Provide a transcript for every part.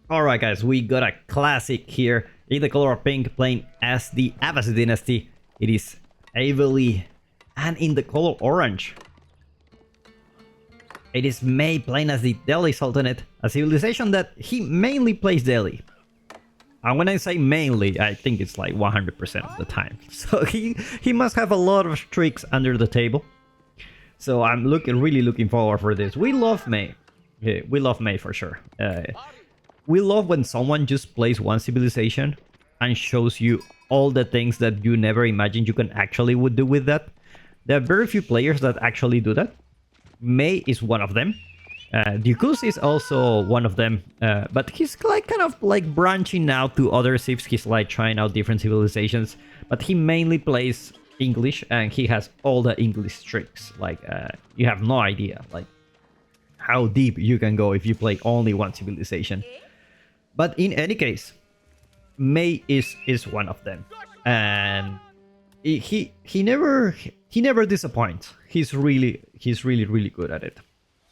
Alright guys, we got a classic here in the color of pink playing as the Abbasid Dynasty. It is Avely, and in the color orange it is May playing as the Delhi Sultanate, a civilization that he mainly plays Delhi. And when I say mainly, I think it's like 100% of the time. So he must have a lot of tricks under the table. So I'm really looking forward for this. We love May. Yeah, we love May for sure. We love when someone just plays one civilization and shows you all the things that you never imagined you can actually would do with that. There are very few players that actually do that. May is one of them. Dukus is also one of them, but he's like kind of like branching out to other civs. He's like trying out different civilizations, but he mainly plays English and he has all the English tricks. Like you have no idea like how deep you can go if you play only one civilization. But in any case, May is one of them, and he never disappoints. He's really good at it.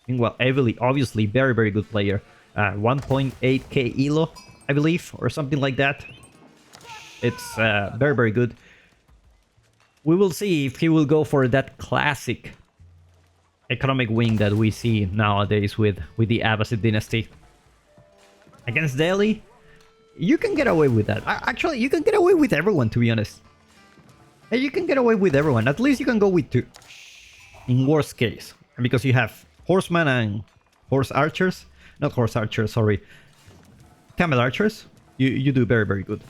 And well, Avely, obviously very good player. 1.8k elo, I believe, or something like that. It's very good. We will see if he will go for that classic economic wing that we see nowadays with the Abbasid dynasty. Against Delhi, you can get away with that. Actually, you can get away with everyone, to be honest. You can get away with everyone. At least you can go with 2. In worst case. Because you have horsemen and horse archers. Not horse archers, sorry. Camel archers. You do very good.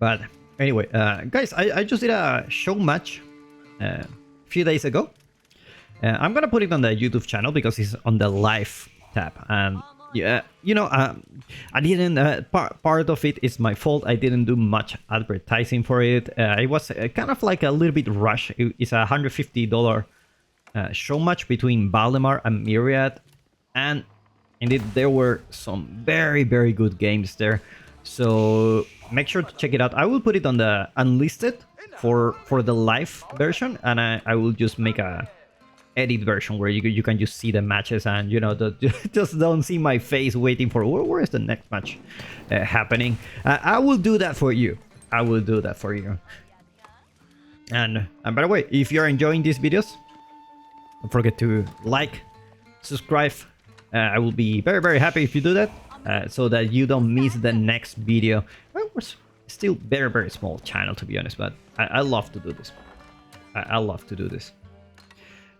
But anyway, guys, I just did a show match a few days ago. I'm gonna put it on the YouTube channel because it's on the live tab. And yeah, you know, I didn't. Part of it is my fault. I didn't do much advertising for it. It was kind of like a little bit rush. It's a $150 show match between Valdemar and Myriad, and indeed there were some very good games there. So make sure to check it out. I will put it on the unlisted for the live version, and I will just make a edit version where you can just see the matches and, you know, just don't see my face waiting for where is the next match happening. I will do that for you. I will do that for you. And by the way, if you're enjoying these videos, don't forget to like, subscribe. I will be very happy if you do that, so that you don't miss the next video. Well, we're still very small channel, to be honest, but I love to do this. I love to do this.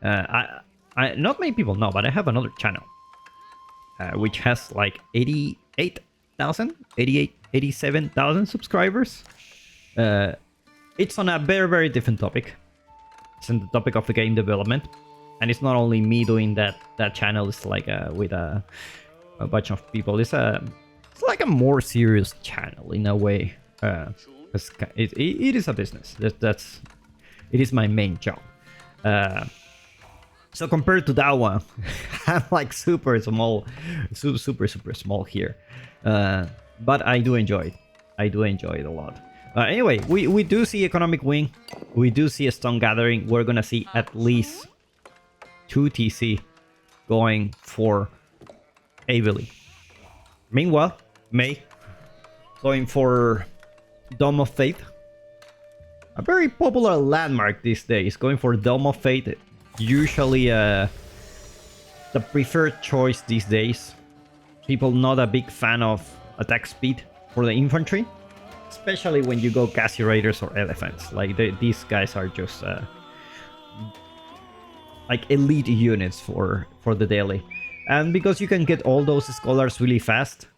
Not many people know, but I have another channel which has like 87,000 subscribers. It's on a very different topic. It's on the topic of the game development, and it's not only me doing that channel. It's like with a bunch of people. It's like a more serious channel in a way. It is a business. It is my main job. So compared to that one, I'm like super small here. But I do enjoy it. I do enjoy it a lot. Anyway, we do see economic wing. We do see a stone gathering. We're gonna see at least 2 TC going for Avely. Meanwhile, May going for Dome of Faith. A very popular landmark these days. Going for Dome of Faith. Usually the preferred choice these days. People not a big fan of attack speed for the infantry, especially when you go Cassie Raiders or elephants. Like these guys are just like elite units for the daily. And because you can get all those scholars really fast,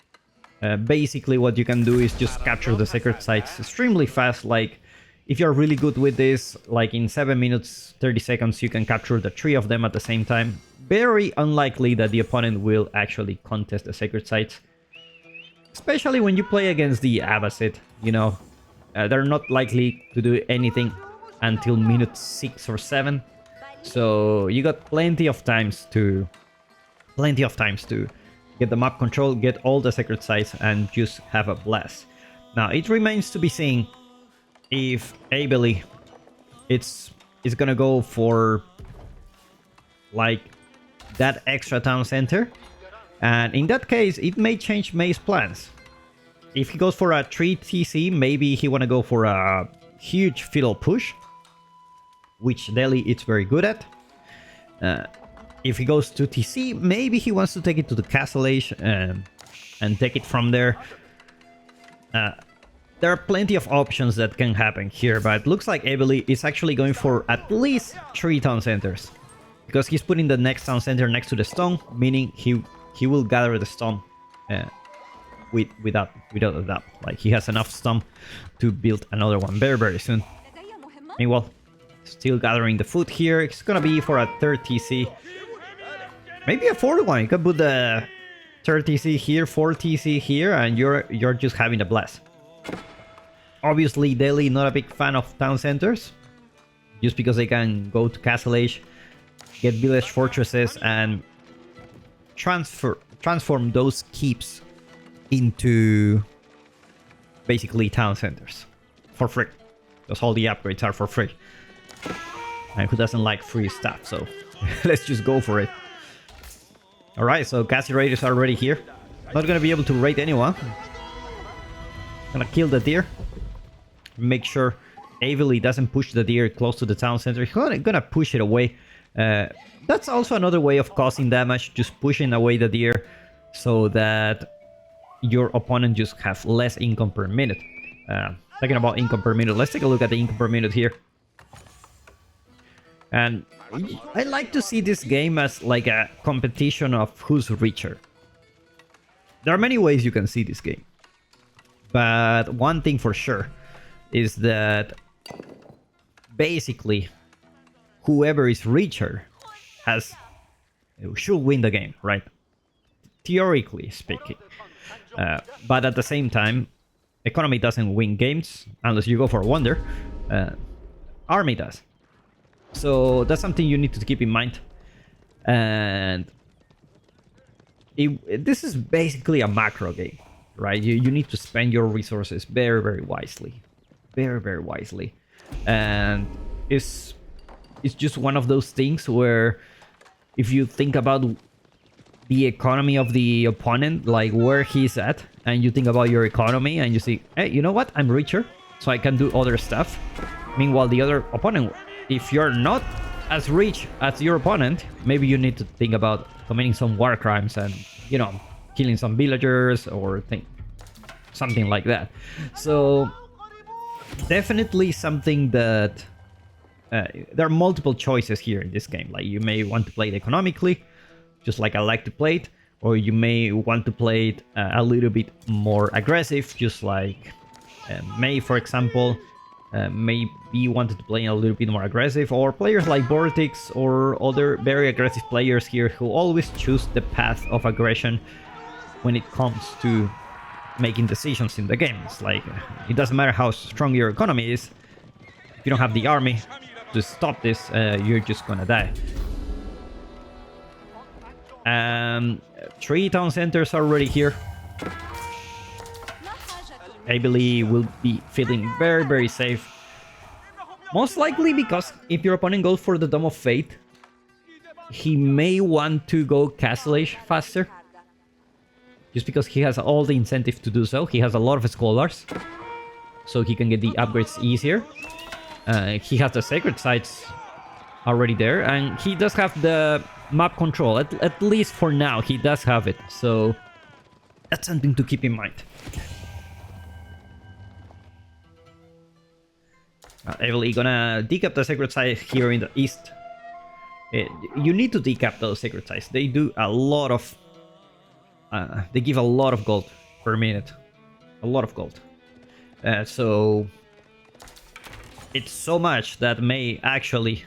basically what you can do is just capture the sacred sites extremely fast. Like if you're really good with this, like in 7 minutes 30 seconds you can capture the 3 of them at the same time. Very unlikely that the opponent will actually contest the sacred sites, especially when you play against the Abbasid. You know, they're not likely to do anything until minute 6 or 7, so you got plenty of times to get the map control, get all the sacred sites, and just have a blast. Now it remains to be seen if Avely is gonna go for like that extra town center And in that case, it may change May's plans. If he goes for a 3 TC, maybe he want to go for a huge FEUDAL push, which Delhi is very good at. If he goes to TC, maybe he wants to take it to the Castle Age and take it from there. There are plenty of options that can happen here, but it looks like Avely is actually going for at least 3 town centers. Because he's putting the next town center next to the stone, meaning he will gather the stone without a doubt. Like, he has enough stone to build another one very, very soon. Meanwhile, still gathering the food here. It's gonna be for a 3rd TC. Maybe a 4th one. You can put the 3rd TC here, 4th TC here, and you're just having a blast. Obviously, Delhi not a big fan of town centers, just because they can go to Castle Age, get village fortresses, and transform those keeps into basically town centers for free, because all the upgrades are for free. And who doesn't like free stuff? So let's just go for it. All right, so Cassie Raiders are already here. Not gonna be able to raid anyone. Gonna kill the deer. Make sure Avely doesn't push the deer close to the town center. He's gonna push it away. That's also another way of causing damage, just pushing away the deer so that your opponent just have less income per minute. Talking about income per minute, let's take a look at the income per minute here. And I like to see this game as like a competition of who's richer. There are many ways you can see this game. But one thing for sure is that basically whoever is richer should win the game, right? Theoretically speaking. But at the same time, economy doesn't win games unless you go for a wonder. Army does. So that's something you need to keep in mind. And this is basically a macro game, right? You need to spend your resources very, very wisely. Very, very wisely. And it's just one of those things where if you think about the economy of the opponent, like where he's at, and you think about your economy and you see, hey, you know what? I'm richer, so I can do other stuff. Meanwhile, the other opponent, if you're not as rich as your opponent, maybe you need to think about committing some war crimes and, you know, killing some villagers or something like that. So definitely something that there are multiple choices here in this game. Like, you may want to play it economically, just like I like to play it, or you may want to play it a little bit more aggressive, just like May, for example. Maybe wanted to play a little bit more aggressive, or players like Vortex or other very aggressive players here who always choose the path of aggression when it comes to making decisions in the game. It's like, it doesn't matter how strong your economy is, if you don't have the army to stop this, you're just gonna die. 3 town centers are already here. Abely will be feeling very, very safe. Most likely because if your opponent goes for the Dome of Fate, he may want to go Castle Age faster. Just because he has all the incentive to do so. He has a lot of scholars, so he can get the upgrades easier. He has the sacred sites already there, and he does have the map control. At least for now, he does have it. So that's something to keep in mind. Avely gonna decap the sacred site here in the east. You need to decap those sacred sites. They do a lot of... they give a lot of gold per minute. A lot of gold. So it's so much that May actually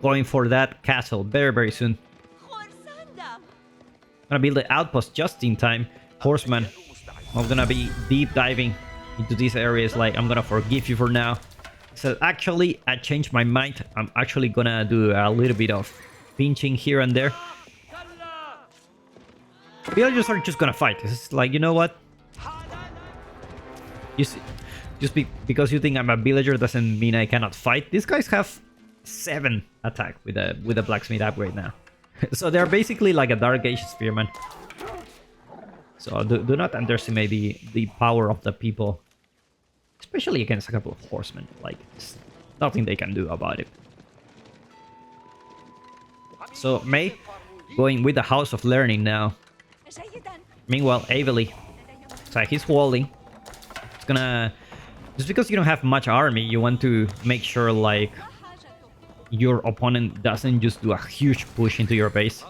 going for that castle very, very soon. Gonna build the outpost just in time. Horseman, I'm gonna be deep diving into these areas. Like, I'm gonna forgive you for now. So actually, I changed my mind. I'm actually gonna do a little bit of pinching here and there. Villagers are just gonna fight. It's like, you know what? You see, because you think I'm a villager doesn't mean I cannot fight. These guys have 7 attack with a blacksmith upgrade now. So they're basically like a Dark Age spearman. So do not underestimate the power of the people. Especially against a couple of horsemen. Like, there's nothing they can do about it. So May going with the House of Learning now. Meanwhile, Avely. So he's walling. It's gonna... Just because you don't have much army, you want to make sure, like, your opponent doesn't just do a huge push into your base.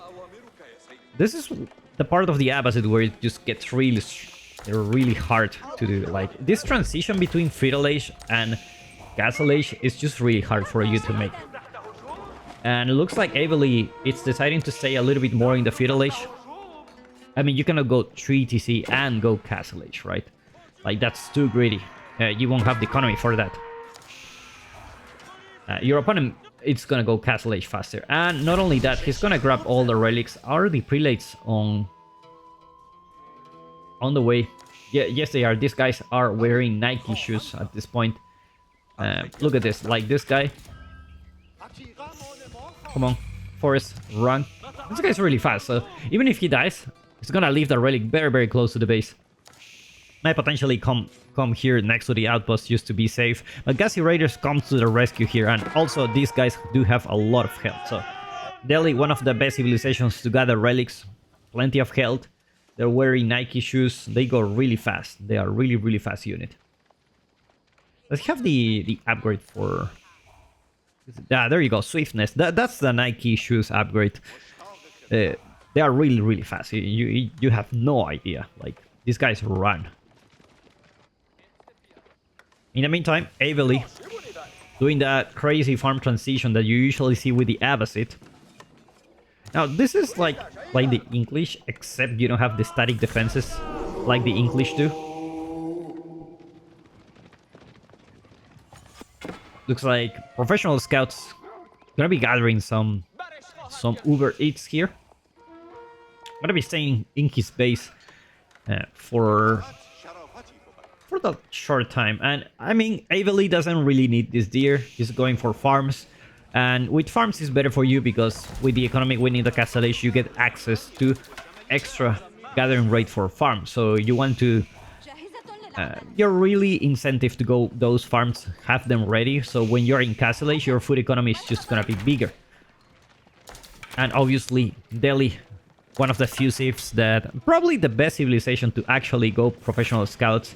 This is the part of the Abbasid where it just gets really hard to do. Like, this transition between Feudal Age and Castle Age is just really hard for you to make. And it looks like Avely is deciding to stay a little bit more in the Feudal Age. I mean, you cannot go 3 TC and go Castle Age, right? Like, that's too greedy. You won't have the economy for that. Your opponent, it's gonna go Castle Age faster. And not only that, he's gonna grab all the relics. Are the prelates on the way? Yeah, yes, they are. These guys are wearing Nike shoes at this point. Look at this. Like, this guy. Come on, Forrest, run. This guy's really fast, so even if he dies, he's gonna leave the relic very, very close to the base. Might potentially come here next to the outpost just to be safe. But Gassy Raiders come to the rescue here, and also these guys do have a lot of health. So Delhi, one of the best civilizations to gather relics, plenty of health. They're wearing Nike shoes. They go really fast. They are really, really fast unit. Let's have the upgrade for... there you go, swiftness. That's the Nike shoes upgrade. They are really, really fast. You have no idea. Like, these guys run. In the meantime, Avely doing that crazy farm transition that you usually see with the Abbasid. Now, this is like the English, except you don't have the static defenses like the English do. Looks like professional scouts gonna be gathering some Uber Eats here. Gonna be staying in his base for the short time. And I mean, Avely doesn't really need this deer. He's going for farms. And with farms is better for you because with the economic win in the Castle Age, you get access to extra gathering rate for farms. So you want to... you're really incentive to go those farms, have them ready. So when you're in Castle Age, your food economy is just gonna be bigger. And obviously, Delhi, one of the few civs that... Probably the best civilization to actually go professional scouts.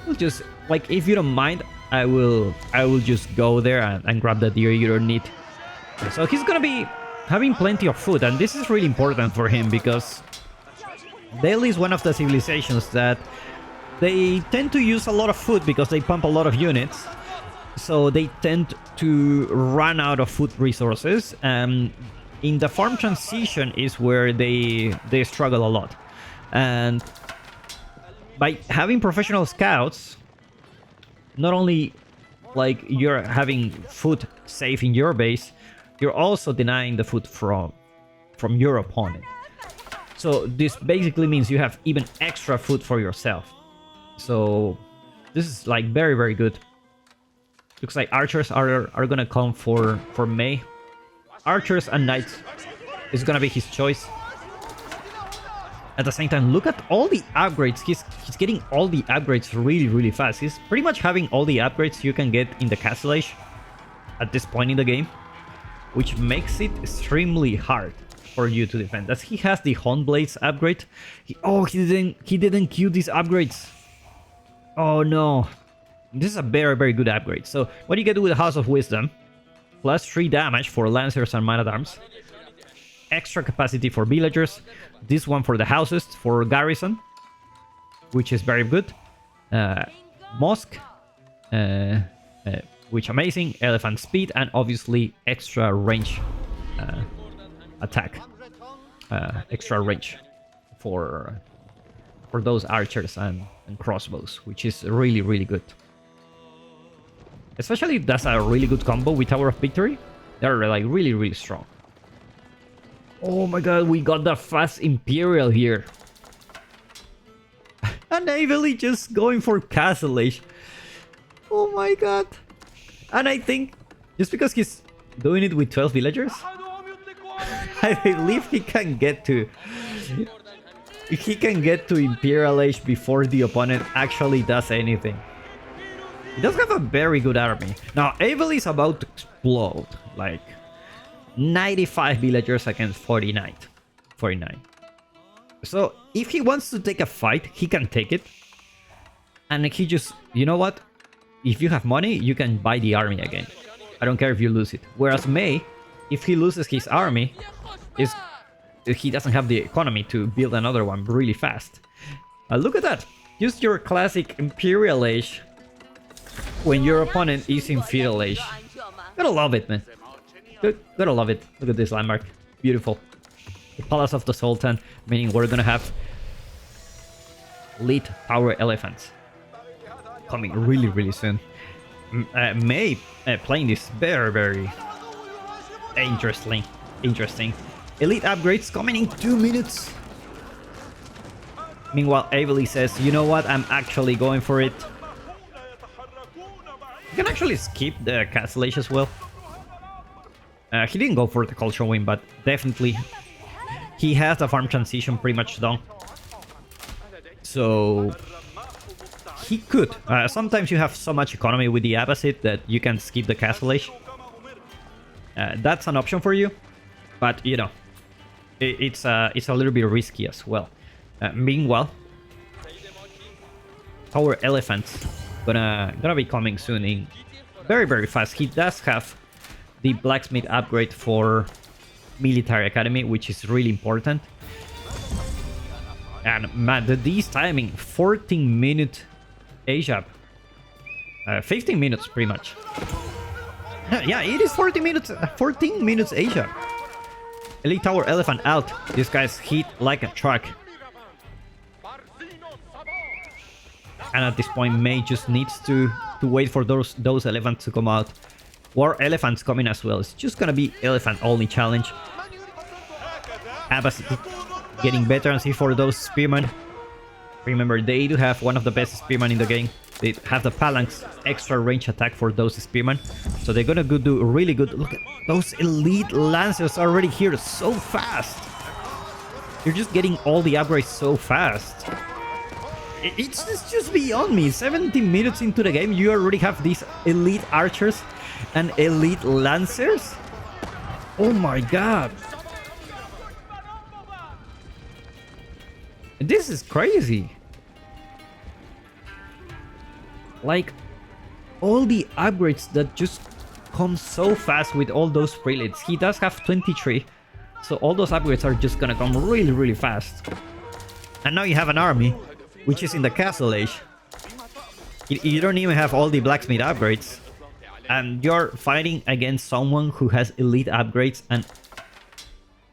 We'll just... Like, if you don't mind, I will just go there and grab the deer you don't need. So he's gonna be having plenty of food, and this is really important for him because Delhi is one of the civilizations that they tend to use a lot of food because they pump a lot of units. So they tend to run out of food resources. In the farm transition is where they struggle a lot. And by having professional scouts, not only like you're having food safe in your base, you're also denying the food from your opponent. So this basically means you have even extra food for yourself. So this is like very, very good. Looks like archers are gonna come for May. Archers and knights is gonna be his choice. At the same time, look at all the upgrades. He's getting all the upgrades really, really fast. He's pretty much having all the upgrades you can get in the Castle Age at this point in the game, which makes it extremely hard for you to defend. As he has the Hornblades upgrade. He didn't queue these upgrades. Oh no. This is a very, very good upgrade. So what do you get with the House of Wisdom? Plus 3 damage for Lancers and Man-at-Arms. Extra capacity for villagers. This one for the houses, for garrison, which is very good. Mosque, which amazing. Elephant speed, and obviously extra range attack. Extra range for those archers and crossbows, which is really, really good. Especially that's a really good combo with Tower of Victory. They're like really, really strong. Oh my god, we got the fast Imperial here. And Avely just going for Castle Age. Oh my god. And I think just because he's doing it with 12 villagers, I believe he can get to Imperial Age before the opponent actually does anything. He does have a very good army. Now, Avely is about to explode. Like, 95 villagers against 49. So, if he wants to take a fight, he can take it. And he just, you know what? If you have money, you can buy the army again. I don't care if you lose it. Whereas May, if he loses his army, he doesn't have the economy to build another one really fast. Look at that. Use your classic Imperial Age when your opponent is in Feudal Age. Gotta love it, man. Gotta love it. Look at this landmark. Beautiful. The Palace of the Sultan, meaning we're gonna have elite power elephants coming really soon. May playing this very interesting. Elite upgrades coming in 2 minutes. Meanwhile, Avely says, you know what, I'm actually going for it. You can actually skip the Castle Age as well. He didn't go for the cultural win, but definitely he has the farm transition pretty much done. So he could. Sometimes you have so much economy with the Abbasid that you can skip the Castle Age. That's an option for you, but you know, it's a little bit risky as well. Meanwhile, Tower Elephants gonna be coming soon in very fast. He does have the blacksmith upgrade for military academy, which is really important. And man, these timing 14-minute age up, 15 minutes pretty much. Yeah, it is 14 minutes. 14 minutes age up. Elite Tower Elephant out. This guy's hit like a truck. And at this point, May just needs to wait for those elephants to come out. War elephants coming as well. It's just gonna be elephant only challenge. Abbasid getting veterancy for those spearmen. Remember, they do have one of the best spearmen in the game. They have the phalanx extra range attack for those spearmen, so they're gonna do really good. Look at those elite lancers already here so fast. You're just getting all the upgrades so fast. It's just beyond me. 70 minutes into the game, you already have these elite archers and elite lancers. Oh my god. This is crazy. Like, all the upgrades that just come so fast with all those prelates. He does have 23, so all those upgrades are just gonna come really fast. And now you have an army, which is in the Castle Age. You don't even have all the blacksmith upgrades. And you're fighting against someone who has elite upgrades and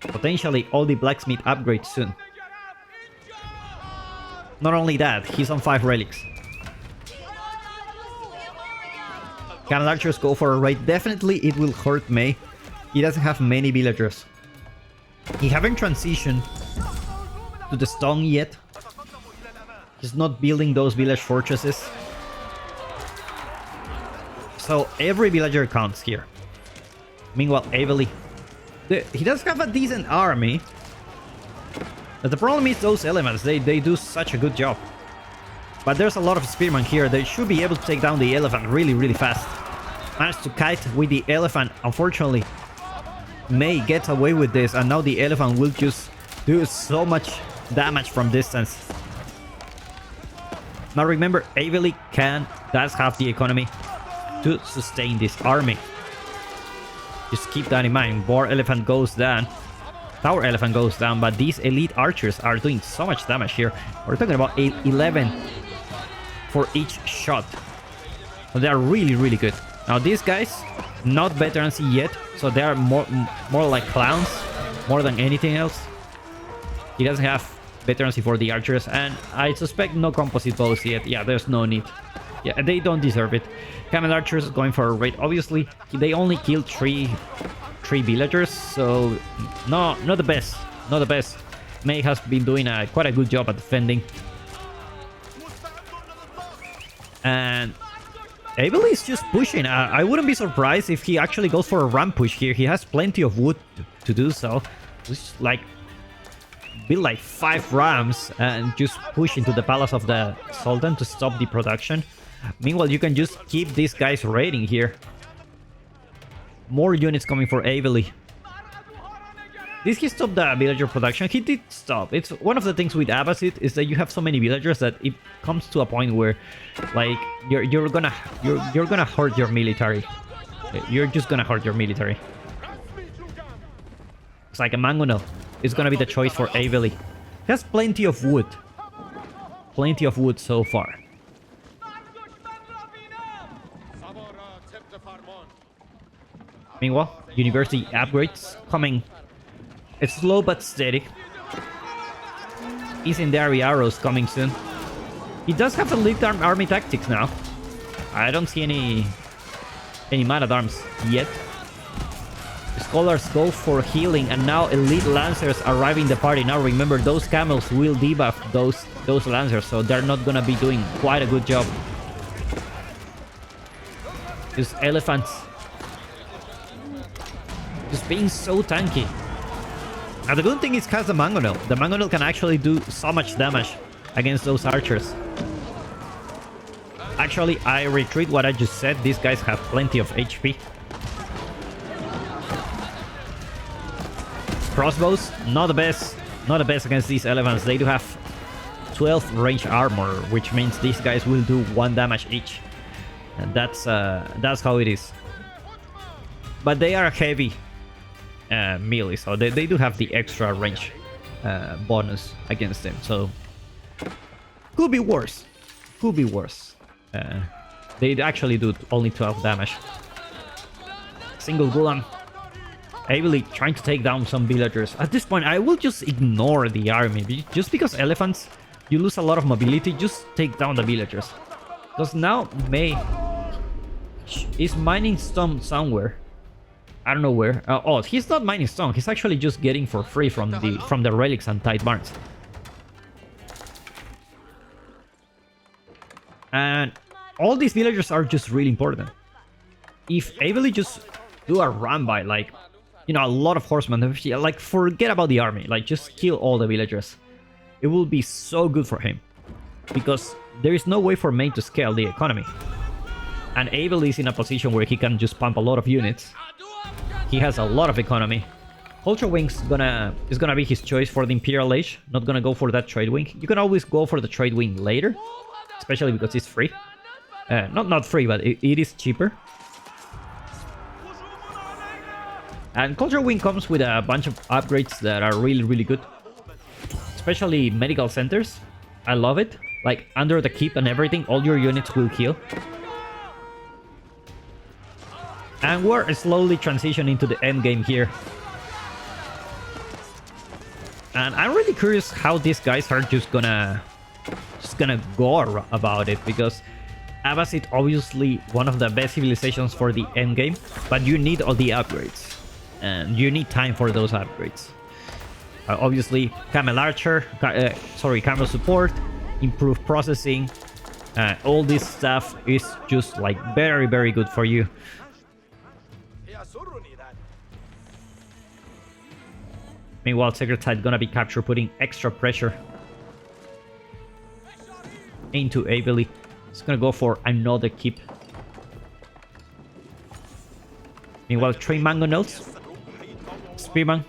potentially all the blacksmith upgrades soon. Not only that, he's on 5 relics. Cannon archers go for a raid. Definitely it will hurt May. He doesn't have many villagers. He haven't transitioned to the stone yet. He's not building those village fortresses. So every villager counts here. Meanwhile, Avely, he does have a decent army. But the problem is those elements, they do such a good job. But there's a lot of spearmen here. They should be able to take down the elephant really fast. Managed to kite with the elephant. Unfortunately, May gets away with this, and now the elephant will just do so much damage from distance. Now remember, Avely does have the economy to sustain this army. Just keep that in mind. War elephant goes down. Tower elephant goes down, but these elite archers are doing so much damage here. We're talking about 11 for each shot. So they are really good. Now these guys, not veterancy yet, so they are more like clowns, more than anything else. He doesn't have veterancy for the archers, and I suspect no composite bows yet. Yeah, there's no need. Yeah, they don't deserve it. Camel archers going for a raid. Obviously, they only killed three villagers, so not the best. Not the best. May has been doing quite a good job at defending. And Avely is just pushing. I wouldn't be surprised if he actually goes for a ramp push here. He has plenty of wood to do so. Just like build like 5 rams and just push into the palace of the Sultan to stop the production. Meanwhile, you can just keep these guys raiding here. More units coming for Avely. Did he stop the villager production? He did stop. It's one of the things with Abbasid is that you have so many villagers that it comes to a point where, like, you're gonna hurt your military. You're just gonna hurt your military. It's like a mangonel. It's gonna be the choice for Avely. He has plenty of wood. Plenty of wood so far. Meanwhile, university upgrades coming. It's slow but steady. Incendiary arrows coming soon. He does have elite army tactics now. I don't see any man at arms yet. Scholars go for healing, and now elite lancers arrive in the party. Now remember, those camels will debuff those lancers, so they're not gonna be doing quite a good job. These elephants just being so tanky. Now the good thing is has the mangonel. The mangonel can actually do so much damage against those archers. Actually, I retreat what I just said. These guys have plenty of HP. Crossbows, not the best. Not the best against these elephants. They do have 12 range armor, which means these guys will do 1 damage each. And that's how it is. But they are heavy melee, so they do have the extra range bonus against them. So could be worse. Could be worse. They actually do only 12 damage. Single Gulam. Avely trying to take down some villagers. At this point, I will just ignore the army. Just because elephants, you lose a lot of mobility, just take down the villagers. Because now May is mining stone somewhere. I don't know where. Oh, he's not mining stone. He's actually just getting for free from the relics and tight barns. And all these villagers are just really important. If Avely just do a run by, like, you know, a lot of horsemen, like, forget about the army. Like, just kill all the villagers. It will be so good for him. Because there is no way for May to scale the economy. And Avely is in a position where he can just pump a lot of units. He has a lot of economy. Culture Wing is gonna be his choice for the Imperial Age. Not gonna go for that Trade Wing. You can always go for the Trade Wing later. Especially because it's free. Not free, but it is cheaper. And Culture Wing comes with a bunch of upgrades that are really, really good. Especially medical centers. I love it. Like, under the keep and everything, all your units will heal. And we're slowly transitioning to the endgame here. And I'm really curious how these guys are just gonna go about it, because Abbasid obviously one of the best civilizations for the endgame, but you need all the upgrades. And you need time for those upgrades. Obviously, Camel Archer, Camel Support, improved processing, all this stuff is just like very, very good for you. Meanwhile, Sacred Site gonna be captured, putting extra pressure into Avely. It's gonna go for another keep. Meanwhile, 3 mango notes. Spearman.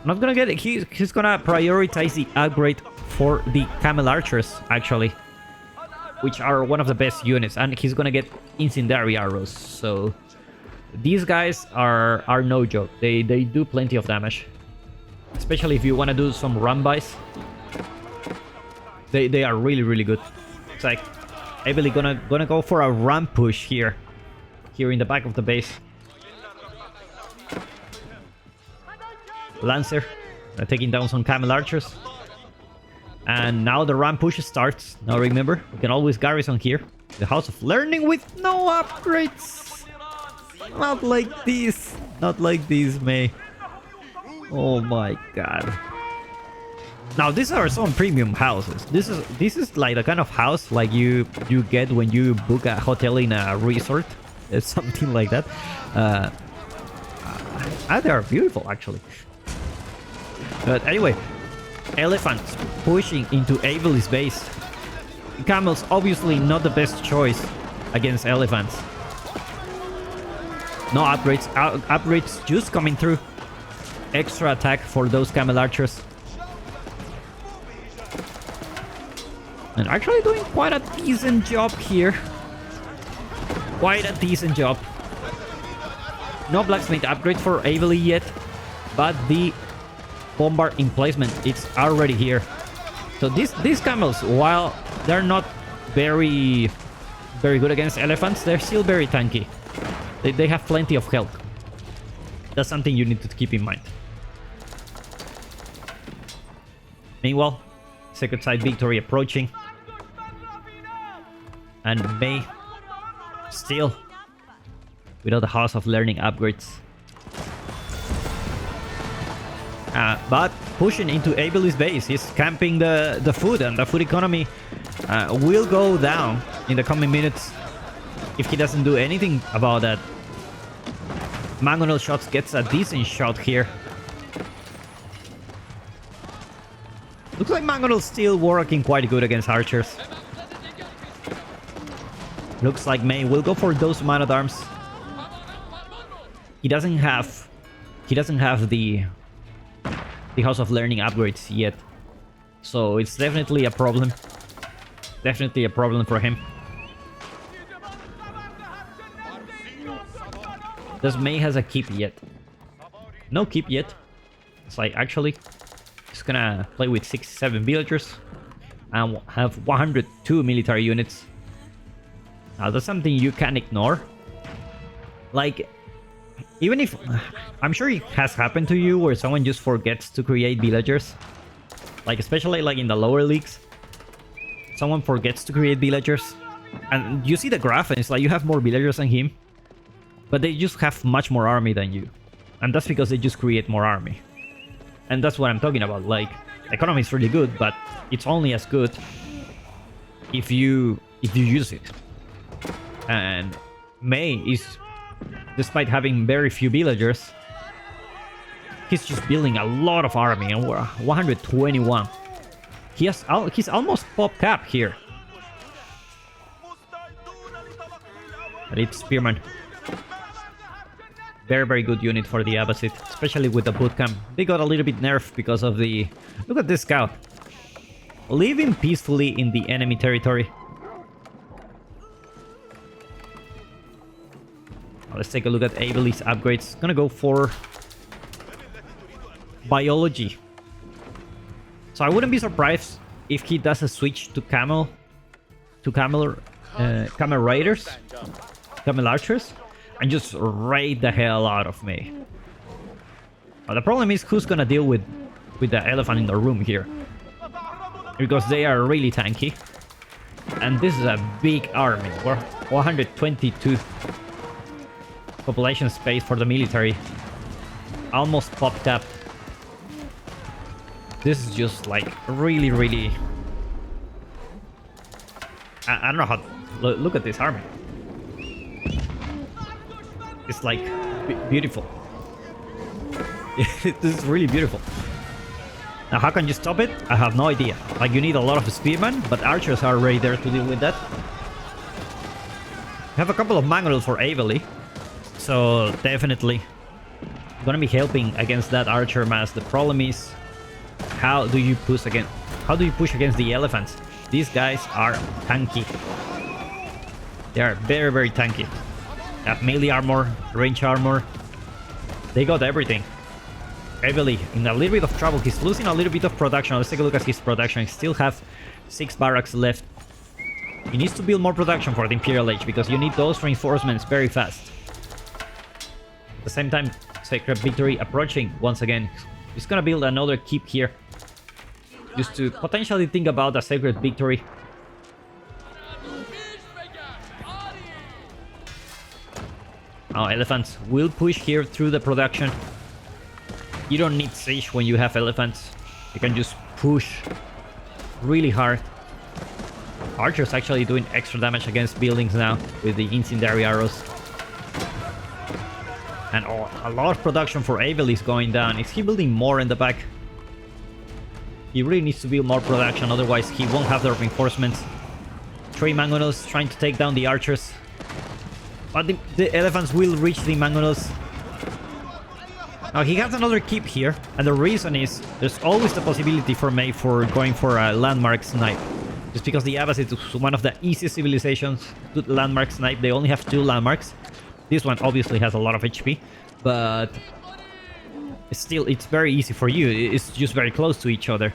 Not gonna get it. He's gonna prioritize the upgrade for the Camel Archers, actually, which are one of the best units, and he's gonna get incendiary arrows. So these guys are no joke. They do plenty of damage, especially if you want to do some run-bys. They are really, really good. It's like Avely gonna go for a run push here in the back of the base. Lancer taking down some Camel Archers. And now the run push starts. Now remember, we can always garrison here. The House of Learning with no upgrades. Not like this. Not like this, May. Oh my god. Now these are some premium houses. This is like the kind of house like you get when you book a hotel in a resort. It's something like that. They are beautiful, actually. But anyway, elephants pushing into Avely's base. Camels obviously not the best choice against elephants. No upgrades. Upgrades just coming through. Extra attack for those camel archers. And actually doing quite a decent job here. Quite a decent job. No blacksmith upgrade for Avely yet, but the bombard emplacement, it's already here. So these camels, while they're not very good against elephants, they're still very tanky. They have plenty of health. That's something you need to keep in mind. Meanwhile, Sacred Side victory approaching. And May still without the House of Learning upgrades. But pushing into Avely's base, he's camping the food, and the food economy will go down in the coming minutes if he doesn't do anything about that. Mangonel Shots gets a decent shot here. Looks like Mangonel's still working quite good against archers. Looks like May will go for those man-at-arms. He doesn't have the House of Learning upgrades yet, so it's definitely a problem. Definitely a problem for him. Does May has a keep yet? No keep yet. It's like actually just gonna play with 6-7 villagers and have 102 military units. Now that's something you can ignore. Like, even if I'm sure it has happened to you where someone just forgets to create villagers, like especially like in the lower leagues, someone forgets to create villagers and you see the graph and it's like you have more villagers than him, but they just have much more army than you, and that's because they just create more army. And that's what I'm talking about. Like, economy is really good, but it's only as good if you use it. And May is, despite having very few villagers, he's just building a lot of army, and we're 121. He's almost pop cap here. But it's Spearman. Very good unit for the Abbasid, especially with the bootcamp. They got a little bit nerfed because of the... Look at this scout. Living peacefully in the enemy territory. Let's take a look at Avely's upgrades. Gonna go for biology. So I wouldn't be surprised if he does a switch to camel raiders, camel archers, and just raid the hell out of me. But the problem is who's gonna deal with the elephant in the room here, because they are really tanky, and this is a big army. We're 122 population space for the military. Almost popped up. This is just like really... I don't know how... Look at this army. It's like beautiful. This is really beautiful. Now how can you stop it? I have no idea. Like, you need a lot of spearmen, but archers are already there to deal with that. We have a couple of mangonels for Avely, so definitely gonna be helping against that archer mass. The problem is, how do you push against the elephants? These guys are tanky. They are very tanky. They have melee armor, range armor. They got everything. Avely in a little bit of trouble. He's losing a little bit of production. Let's take a look at his production. He still has 6 barracks left. He needs to build more production for the Imperial Age, because you need those reinforcements very fast. At the same time, Sacred Victory approaching once again. He's gonna build another keep here, just to potentially think about a Sacred Victory. Now elephants will push here through the production. You don't need siege when you have elephants. You can just push really hard. Archers actually doing extra damage against buildings now with the incendiary arrows. And a lot of production for Avely is going down. Is he building more in the back? He really needs to build more production, otherwise he won't have the reinforcements. 3 Mangonels trying to take down the archers. But the elephants will reach the Mangonels. Now he has another keep here, and the reason is there's always the possibility for May for going for a landmark snipe. Just because the Abbasid is one of the easiest civilizations to landmark snipe. They only have 2 landmarks. This one obviously has a lot of HP, but still it's very easy for you. It's just very close to each other.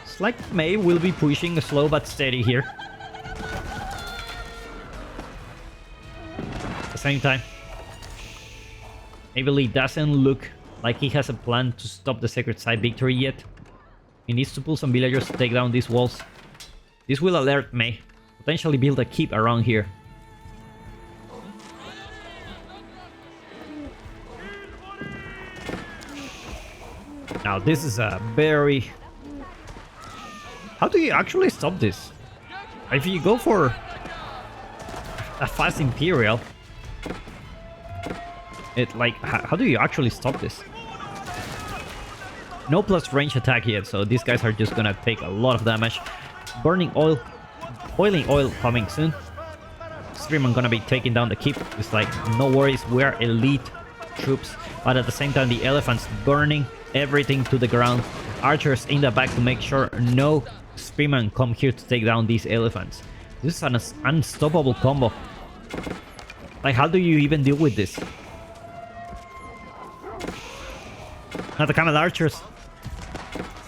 It's like May will be pushing slow but steady here. At the same time, Avely doesn't look like he has a plan to stop the Sacred Side victory yet. He needs to pull some villagers to take down these walls. This will alert May. Potentially build a keep around here. Now this is a very... How do you actually stop this? If you go for a fast Imperial, how do you actually stop this? No plus range attack yet, so these guys are just gonna take a lot of damage. Burning oil, boiling oil coming soon. Spearman gonna be taking down the keep. It's like, no worries, we're elite troops. But at the same time, the elephants burning everything to the ground. Archers in the back to make sure no Spearman come here to take down these elephants. This is an unstoppable combo. Like, how do you even deal with this? Now the Camel Archers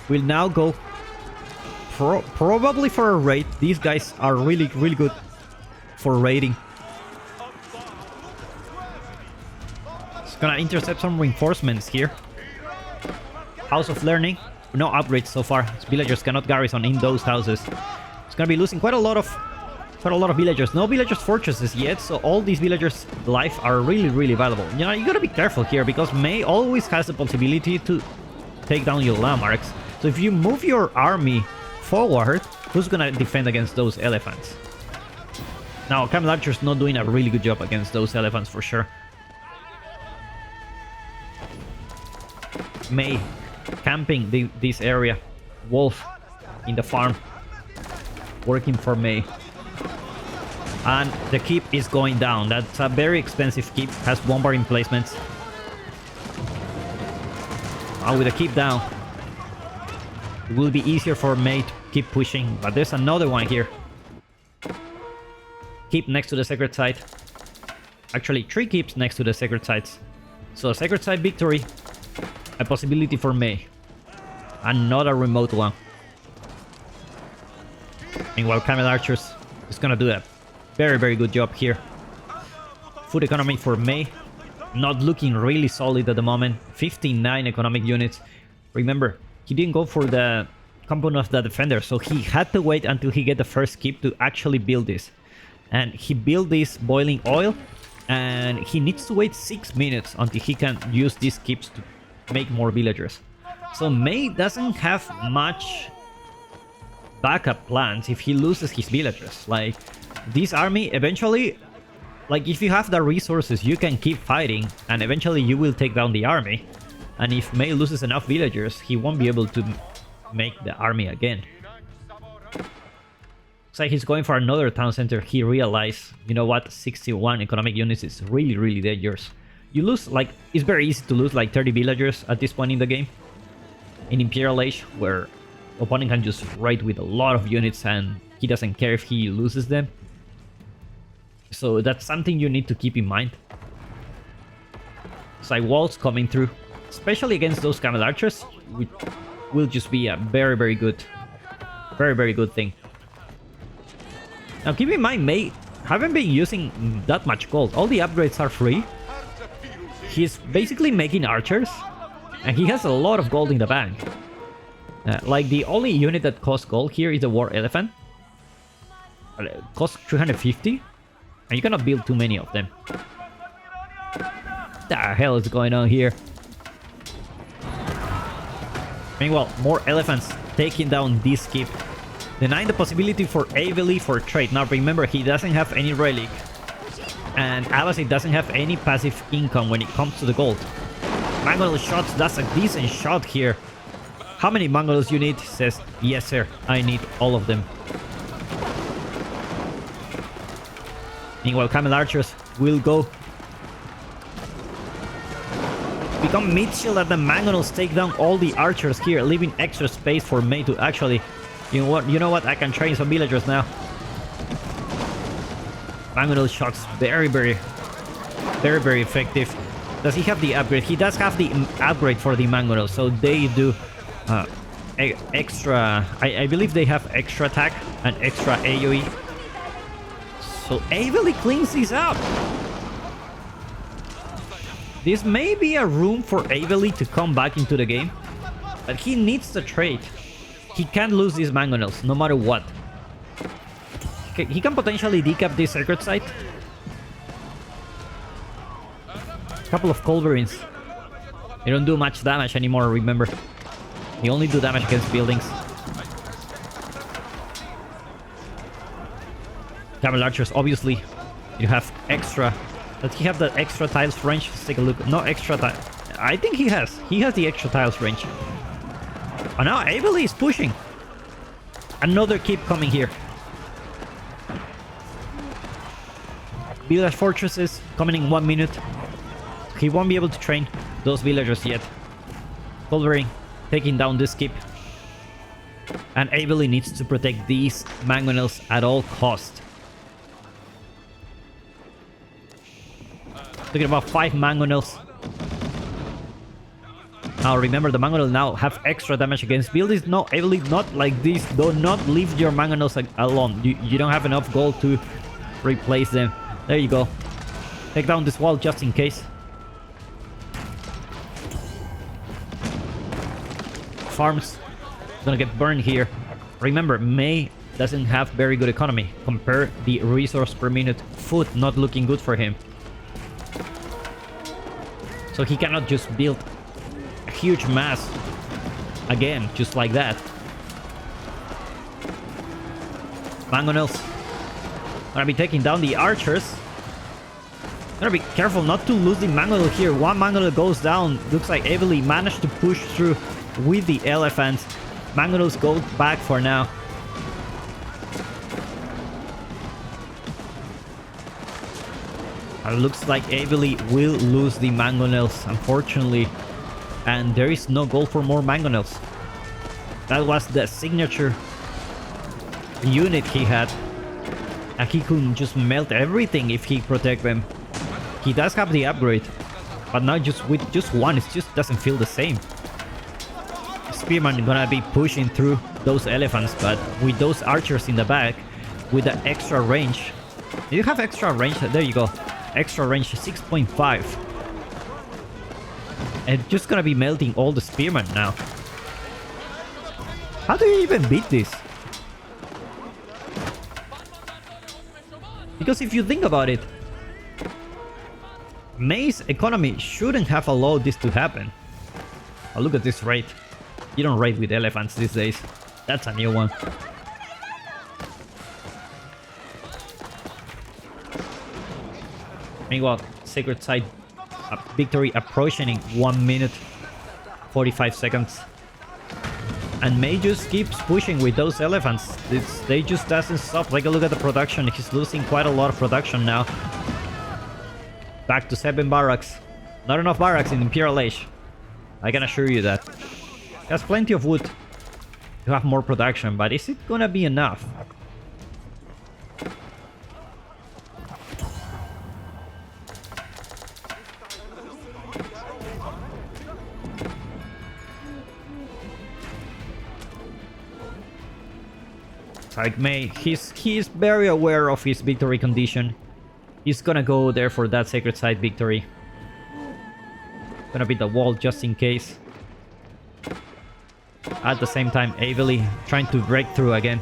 will now go probably for a raid. These guys are really good for raiding. It's gonna intercept some reinforcements here. House of Learning, no upgrades so far. Villagers cannot garrison in those houses. It's gonna be losing quite a lot of villagers. No villagers fortresses yet, so all these villagers' life are really valuable. You know, you gotta be careful here because May always has the possibility to take down your landmarks. So if you move your army forward, who's gonna defend against those elephants? Now, Camel Archer's not doing a really good job against those elephants for sure. May camping this area. Wolf in the farm, working for May. And the keep is going down. That's a very expensive keep. Has bombarding placements. And with the keep down, it will be easier for May to keep pushing. But there's another one here. Keep next to the Sacred Site. Actually, 3 keeps next to the Sacred Sites. So Sacred Site victory, a possibility for May. And not a remote one. Meanwhile, Camel Archers is gonna do a very good job here. Food economy for May, not looking really solid at the moment. 59 economic units. Remember, he didn't go for the component of the defender, so he had to wait until he get the first keep to actually build this. And he built this boiling oil, and he needs to wait 6 minutes until he can use these keeps to make more villagers. So May doesn't have much backup plans if he loses his villagers. Like, this army eventually, like, if you have the resources, you can keep fighting and eventually you will take down the army. And if May loses enough villagers, he won't be able to make the army again. Looks like he's going for another town center. He realized, you know what, 61 economic units is really dangerous. You lose, like, it's very easy to lose like 30 villagers at this point in the game. In Imperial Age, where opponent can just raid with a lot of units and he doesn't care if he loses them. So that's something you need to keep in mind. It's like walls coming through, especially against those Camel Archers, which will just be a very good thing. Now keep in mind, May haven't been using that much gold. All the upgrades are free. He's basically making archers, and he has a lot of gold in the bank. Like, the only unit that costs gold here is the War Elephant. It costs 350, and you cannot build too many of them. What the hell is going on here? Meanwhile, more elephants taking down this keep, denying the possibility for Avely for trade. Now remember, he doesn't have any relic, And Abbasid doesn't have any passive income when it comes to the gold. Mangonel shots, that's a decent shot here. How many Mangonels you need? Says, yes sir, I need all of them. Meanwhile, Camel Archers will go. Become mid-shield at the Mangonels, take down all the archers here, leaving extra space for May to actually... You know what? I can train some villagers now. Mangonel shots very effective. Does he have the upgrade? He does have the upgrade for the Mangonel, so they do extra... I believe they have extra attack and extra AoE. So Avely cleans these up. This may be a room for Avely to come back into the game, but he needs the trade. He can't lose these Mangonels, no matter what. He can potentially decap this Sacred Site. A couple of Culverins. They don't do much damage anymore, remember. They only do damage against buildings. Camel Archers, obviously, you have extra... Does he have the extra tiles range? Let's take a look. No extra tile. I think he has. He has the extra tiles range. Oh, now Avely is pushing. Another keep coming here. Village fortresses coming in 1 minute. He won't be able to train those villagers yet. Culverin taking down this keep. And Avely needs to protect these Mangonels at all costs. Talking about 5 Mangonels. Now remember, the Mangonel now have extra damage against buildings. No, Avely, not like this. Do not leave your Mangonels alone. You don't have enough gold to replace them. There you go. Take down this wall just in case. Farms gonna get burned here. Remember, May doesn't have very good economy. Compare the resource per minute. Food not looking good for him. So he cannot just build a huge mass again, just like that. Mangonels gonna be taking down the archers. Gotta be careful not to lose the Mangonel here. One Mangonel goes down. Looks like Avely managed to push through with the elephants. Mangonels go back for now. Looks like Avely will lose the Mangonels, unfortunately. And there is no gold for more Mangonels. That was the signature unit he had. And he could just melt everything if he protect them. He does have the upgrade. But now just with just one, it just doesn't feel the same. Spearman gonna be pushing through those elephants, but with those archers in the back, with the extra range. Do you have extra range? There you go. Extra range 6.5. And just gonna be melting all the spearmen now. How do you even beat this? Because if you think about it, May's economy shouldn't have allowed this to happen. Oh, look at this raid. You don't raid with elephants these days. That's a new one. Meanwhile, Sacred Site victory approaching in 1 minute 45 seconds. And May just keeps pushing with those elephants. They just doesn't stop. Take a look at the production. He's losing quite a lot of production now. Back to 7 barracks. Not enough barracks in Imperial Age. I can assure you that. He has plenty of wood to have more production, but is it gonna be enough? Like May, he's very aware of his victory condition. He's gonna go there for that Sacred Site victory. Gonna be the wall just in case. At the same time, Avely trying to break through again.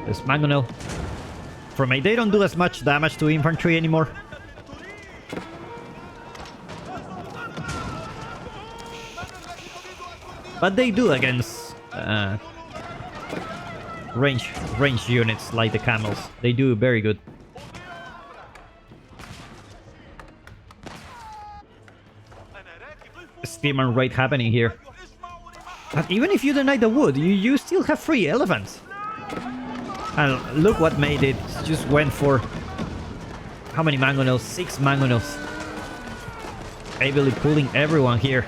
This Mangonel. For May, they don't do as much damage to infantry anymore. But they do against range units like the camels. They do very good. Spearman raid happening here. But even if you deny the wood, you still have 3 elephants. And look what made it. Just went for... How many mangonels? 6 mangonels. Avely pulling everyone here.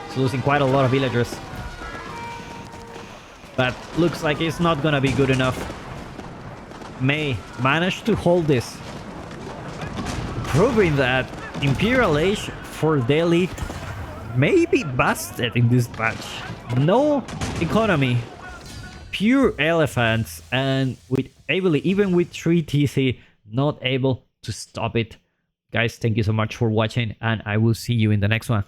It's losing quite a lot of villagers. But looks like it's not gonna be good enough. May manage to hold this. Proving that Imperial Age for Delhi may be busted in this patch. No economy. Pure elephants, and with Avely, even with 3 TC, not able to stop it. Guys, thank you so much for watching, and I will see you in the next one.